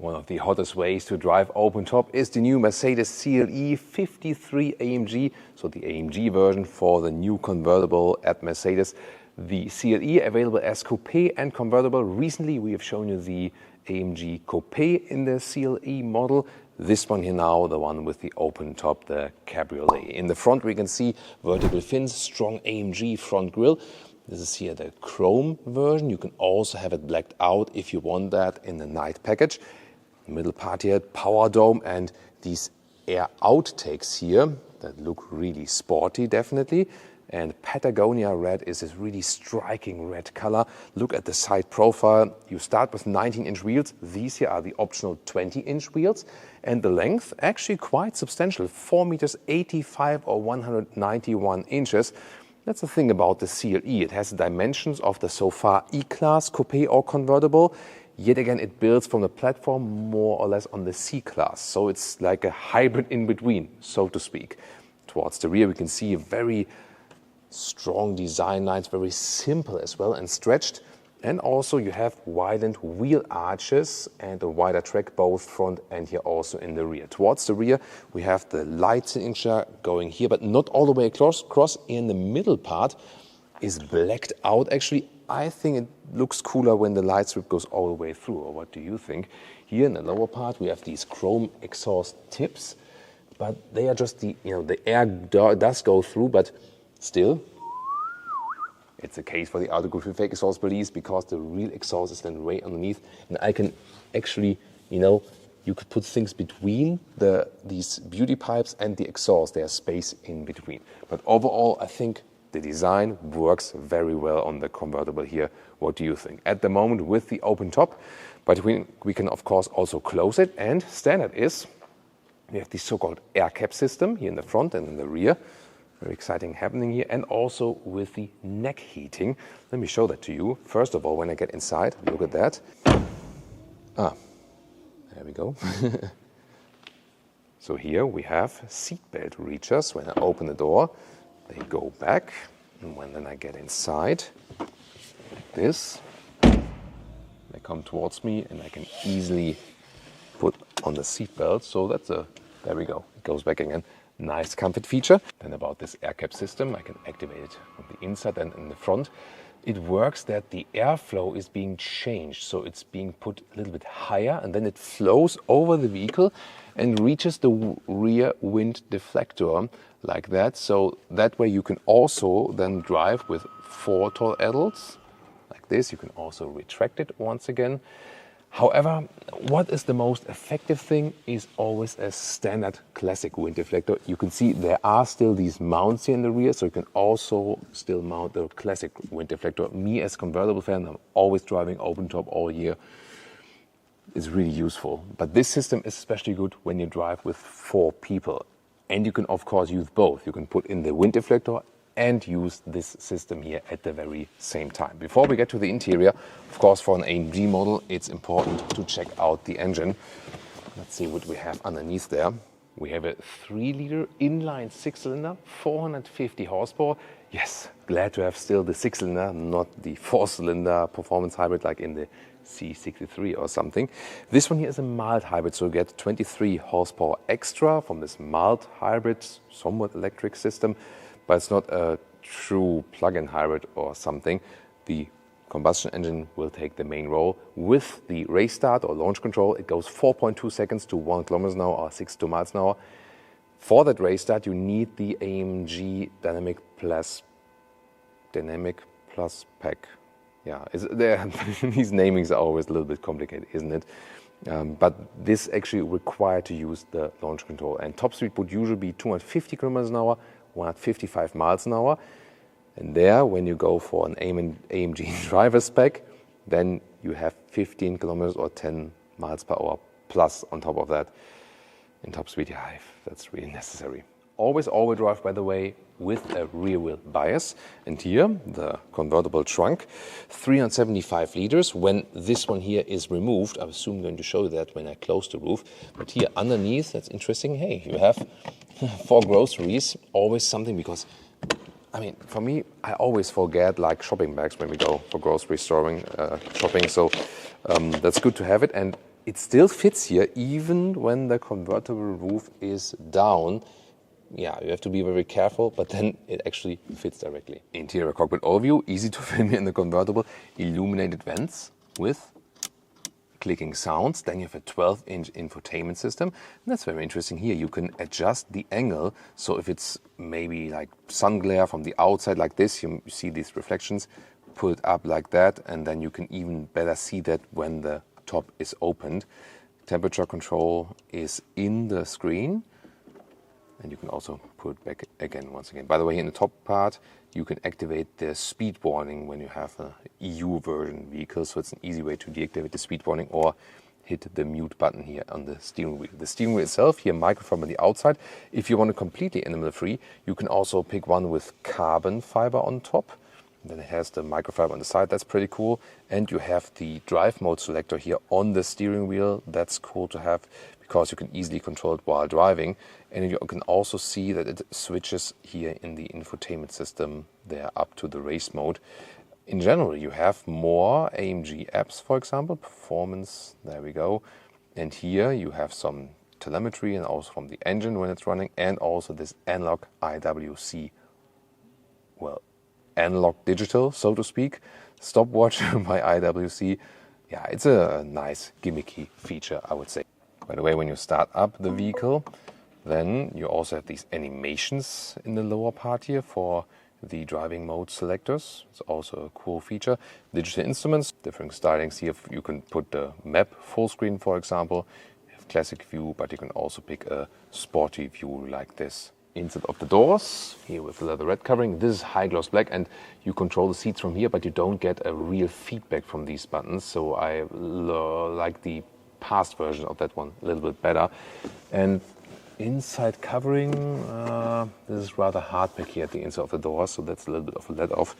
One of the hottest ways to drive open top is the new Mercedes CLE53 AMG, so the AMG version for the new convertible at Mercedes. The CLE available as coupe and convertible. Recently we have shown you the AMG coupe in the CLE model. This one here now, the one with the open top, the Cabriolet. In the front we can see vertical fins, strong AMG front grille. This is here the chrome version. You can also have it blacked out if you want that in the night package. Middle part here, power dome, and these air outtakes here that look really sporty, definitely. And Patagonia red is this really striking red color. Look at the side profile. You start with 19-inch wheels. These here are the optional 20-inch wheels. And the length, actually quite substantial, 4 meters 85 or 191 inches. That's the thing about the CLE. It has the dimensions of the so far E-Class, coupe or convertible. Yet again, it builds from the platform more or less on the C-Class. So it's like a hybrid in between, so to speak. Towards the rear, we can see a very strong design lines, very simple as well and stretched. And also you have widened wheel arches and a wider track, both front and here also in the rear. Towards the rear, we have the light signature going here, but not all the way across. In the middle part is blacked out. Actually, I think it looks cooler when the light strip goes all the way through. Or what do you think? Here in the lower part, we have these chrome exhaust tips, but they are just the air does go through, but still, it's a case for the Autogefuehl fake exhaust police because the real exhaust is then way underneath, and I can actually, you could put things between these beauty pipes and the exhaust. There's space in between. But overall, I think the design works very well on the convertible here. What do you think? At the moment with the open top, but we can of course also close it, and standard is we have the so-called air cap system here in the front and in the rear. Very exciting happening here, and also with the neck heating. Let me show that to you. First of all, when I get inside, look at that. There we go. So here we have seatbelt reachers. When I open the door, they go back, and then I get inside, like this, they come towards me, and I can easily put on the seatbelt. So there we go, it goes back again. Nice comfort feature. Then about this air cap system, I can activate it from the inside and in the front. It works that the airflow is being changed, so it's being put a little bit higher, and then it flows over the vehicle and reaches the rear wind deflector like that. So that way you can also then drive with 4 tall adults like this. You can also retract it once again. However, what is the most effective thing is always a standard classic wind deflector. You can see there are still these mounts here in the rear, so you can also still mount the classic wind deflector. Me as convertible fan, I'm always driving open top all year. It's really useful. But this system is especially good when you drive with 4 people. And you can of course use both. You can put in the wind deflector and use this system here at the very same time. Before we get to the interior, of course for an AMG model, it's important to check out the engine. Let's see what we have underneath there. We have a 3-liter inline 6-cylinder, 450 horsepower. Yes, glad to have still the 6-cylinder, not the 4-cylinder performance hybrid like in the C63 or something. This one here is a mild hybrid, so you get 23 horsepower extra from this mild hybrid, somewhat electric system. But it's not a true plug-in hybrid or something. The combustion engine will take the main role. With the race start or launch control, it goes 4.2 seconds to 1 kilometers an hour or 62 miles an hour. For that race start, you need the AMG Dynamic Plus Pack. Yeah, these namings are always a little bit complicated, isn't it? But this actually required to use the launch control. And top speed would usually be 250 kilometers an hour, 155 miles an hour. And there, when you go for an AMG driver spec, then you have 15 kilometers or 10 miles per hour plus on top of that in top speed. Yeah, that's really necessary. Always all-wheel drive, by the way, with a rear-wheel bias. And here, the convertible trunk, 375 liters. When this one here is removed, I'm soon going to show you that when I close the roof. But here underneath, that's interesting. Hey, you have 4 groceries, always something, because I mean, for me, I always forget like shopping bags when we go for grocery shopping. So that's good to have it. And it still fits here even when the convertible roof is down. Yeah, you have to be very careful, but then it actually fits directly. Interior cockpit overview, easy to film here in the convertible. Illuminated vents with clicking sounds. Then you have a 12-inch infotainment system. And that's very interesting here. You can adjust the angle. So if it's maybe like sun glare from the outside like this, you see these reflections, pull it up like that, and then you can even better see that when the top is opened. Temperature control is in the screen. And you can also put it back again once again. By the way, in the top part, you can activate the speed warning when you have an EU version vehicle. So it's an easy way to deactivate the speed warning or hit the mute button here on the steering wheel. The steering wheel itself, here microfiber on the outside. If you want it completely animal-free, you can also pick one with carbon fiber on top. Then it has the microfiber on the side, that's pretty cool. And you have the drive mode selector here on the steering wheel. That's cool to have because you can easily control it while driving. And you can also see that it switches here in the infotainment system there up to the race mode. In general, you have more AMG apps, for example, performance, there we go. And here you have some telemetry and also from the engine when it's running, and also this analog IWC, well, analog digital, so to speak, stopwatch by IWC. Yeah, it's a nice gimmicky feature, I would say. By the way, when you start up the vehicle, then you also have these animations in the lower part here for the driving mode selectors. It's also a cool feature. Digital instruments, different stylings here. You can put the map full screen, for example. You have classic view, but you can also pick a sporty view like this. Inside of the doors, here with the leather red covering, this is high gloss black, and you control the seats from here, but you don't get a real feedback from these buttons. So I like the past version of that one a little bit better. And inside covering, this is rather hard back here at the inside of the door, so that's a little bit of a let off.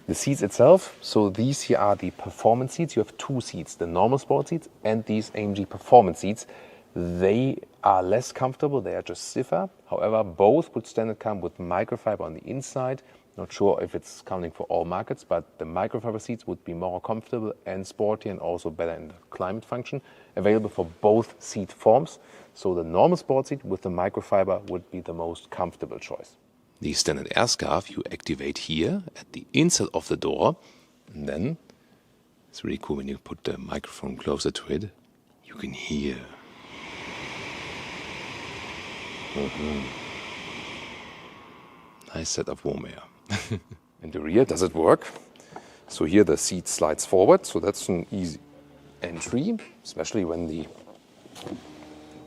The seats itself, so these here are the performance seats. You have two seats, the normal sport seats and these AMG performance seats. They are less comfortable, they are just stiffer. However, both would standard come with microfiber on the inside. Not sure if it's counting for all markets, but the microfiber seats would be more comfortable and sporty and also better in the climate function. Available for both seat forms. So the normal sport seat with the microfiber would be the most comfortable choice. The standard Airscarf you activate here at the inside of the door. And then it's really cool when you put the microphone closer to it. You can hear. Nice set of warm air. In the rear, does it work? So here the seat slides forward, so that's an easy entry, especially when the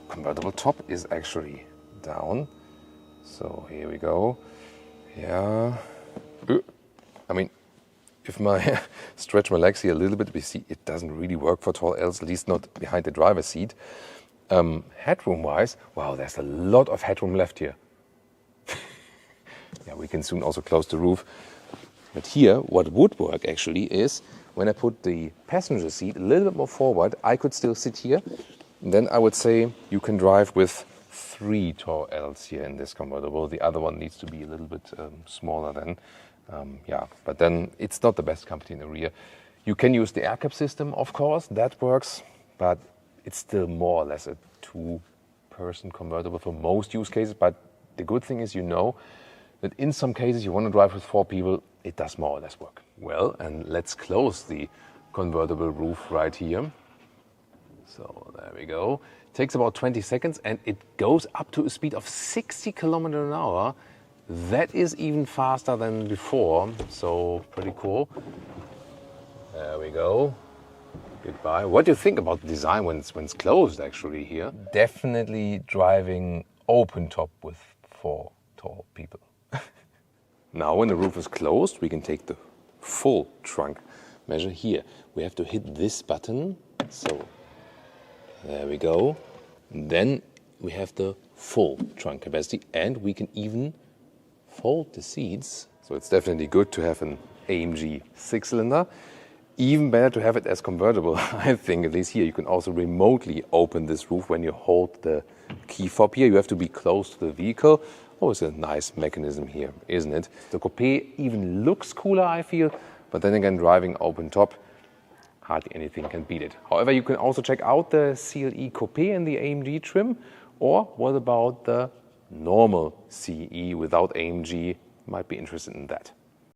convertible top is actually down. So here we go. Yeah. I mean, if I stretch my legs here a little bit, we see it doesn't really work for tall Ls, at least not behind the driver's seat. Headroom-wise, wow, there's a lot of headroom left here. Yeah, we can soon also close the roof. But here, what would work actually is when I put the passenger seat a little bit more forward, I could still sit here. And then I would say you can drive with 3 tall Ls here in this convertible. The other one needs to be a little bit smaller then. Yeah, but then it's not the best comfort in the rear. You can use the air cap system, of course, that works, but it's still more or less a 2-person convertible for most use cases. But the good thing is, you know, that in some cases you want to drive with 4 people, it does more or less work. Well, and let's close the convertible roof right here. So there we go. It takes about 20 seconds and it goes up to a speed of 60 kilometers an hour. That is even faster than before, so pretty cool. There we go. Goodbye. What do you think about the design when it's closed actually here? Definitely driving open top with 4 tall people. Now when the roof is closed, we can take the full trunk measure here. We have to hit this button, so there we go. Then we have the full trunk capacity and we can even fold the seats. So it's definitely good to have an AMG 6-cylinder. Even better to have it as convertible, I think, at least here. You can also remotely open this roof when you hold the key fob here. You have to be close to the vehicle. Always a nice mechanism here, isn't it? The coupe even looks cooler, I feel, but then again, driving open top, hardly anything can beat it. However, you can also check out the CLE Coupé in the AMG trim, or what about the normal CE without AMG? You might be interested in that.